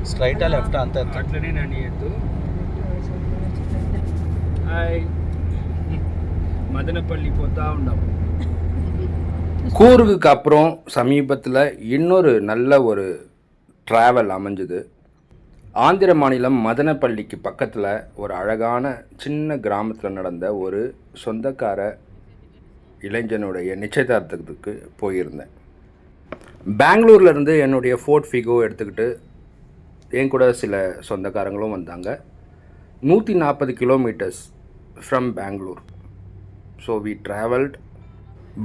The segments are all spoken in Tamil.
స్ట్రైటా లెఫ్ట్ అంతే అట్లనే నన్ను ఎత్తు హాయ్ மதனப்பள்ளி போத்தா உண்டாம். கூர்குக்கு அப்புறம் சமீபத்தில் இன்னொரு நல்ல ஒரு ட்ராவல் அமைஞ்சுது. ஆந்திர மாநிலம் மதனப்பள்ளிக்கு பக்கத்தில் ஒரு அழகான சின்ன கிராமத்தில் நடந்த ஒரு சொந்தக்கார இளைஞனுடைய நிச்சயதார்த்தத்துக்கு போயிருந்தேன். பெங்களூர்லேருந்து என்னுடைய ஃபோர்ட் ஃபிகோ எடுத்துக்கிட்டு என் கூட சில சொந்தக்காரங்களும் வந்தாங்க. 140 kilometres from Bangalore. So we travelled.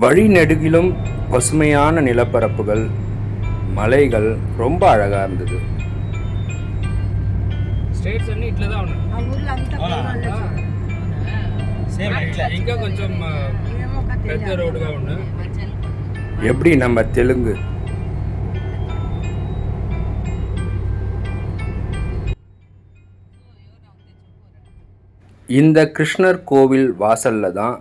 வழி நெடுகிலும் பசுமையான நிலப்பரப்புகள், மலைகள் ரொம்ப அழகாக இருந்தது. స్టేట్స్ అన్ని ఇట్లా ఇంకా కొంచెం పెద్ద రోడ్డుగా ఉన్నా. எப்படி நம்ம தெலுங்கு இந்த கிருஷ்ணர் கோவில் வாசலில் தான்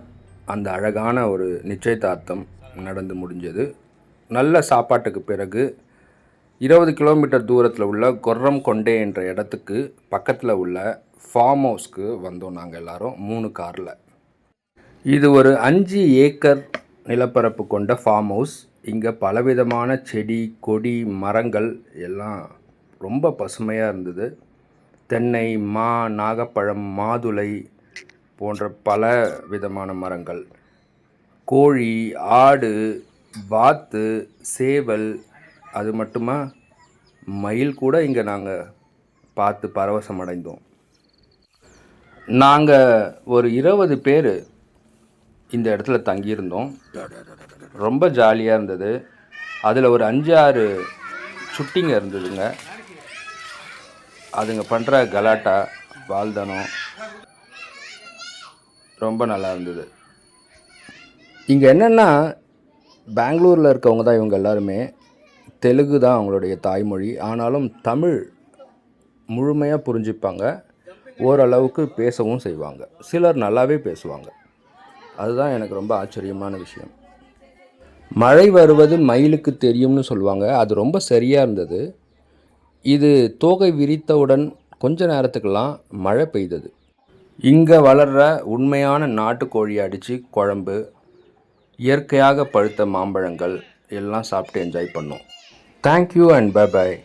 அந்த அழகான ஒரு நிச்சயதார்த்தம் நடந்து முடிஞ்சது. நல்ல சாப்பாட்டுக்கு பிறகு 20 கிலோமீட்டர் தூரத்தில் உள்ள கொர்ரம் கொண்டே என்ற இடத்துக்கு பக்கத்தில் உள்ள ஃபார்ம் ஹவுஸ்க்கு வந்தோம். நாங்கள் எல்லோரும் 3 காரில். இது ஒரு 5 ஏக்கர் நிலப்பரப்பு கொண்ட ஃபார்ம் ஹவுஸ். இங்கே பலவிதமான செடி கொடி மரங்கள் எல்லாம் ரொம்ப பசுமையாக இருந்தது. தென்னை, மா, நாகப்பழம், மாதுளை போன்ற பல விதமான மரங்கள், கோழி, ஆடு, வாத்து, சேவல், அது மட்டுமா மயில் கூட இங்கே நாங்கள் பார்த்து பரவசம் அடைந்தோம். நாங்கள் ஒரு 20 பேர் இந்த இடத்துல தங்கியிருந்தோம். ரொம்ப ஜாலியாக இருந்தது. அதில் ஒரு 5-6 சுட்டிங்க இருந்ததுங்க. அதுங்க பண்ணுற கலாட்டா வாழ்தனம் ரொம்ப நல்லா இருந்தது. இங்கே என்னென்னா, பெங்களூரில் இருக்கவங்க தான் இவங்க எல்லாருமே. தெலுங்கு தான் அவங்களுடைய தாய்மொழி. ஆனாலும் தமிழ் முழுமையாக புரிஞ்சுப்பாங்க. ஓரளவுக்கு பேசவும் செய்வாங்க. சிலர் நல்லாவே பேசுவாங்க. அதுதான் எனக்கு ரொம்ப ஆச்சரியமான விஷயம். மழை வருவது மயிலுக்கு தெரியும்னு சொல்லுவாங்க. அது ரொம்ப சரியாக இருந்தது. இது தோகை விரித்தவுடன் கொஞ்ச நேரத்துக்கெல்லாம் மழை பெய்தது. இங்கே வளர்கிற உண்மையான நாட்டுக்கோழி அடித்து குழம்பு, இயற்கையாக பழுத்த மாம்பழங்கள் எல்லாம் சாப்பிட்டு என்ஜாய் பண்ணோம். Thank you and bye bye.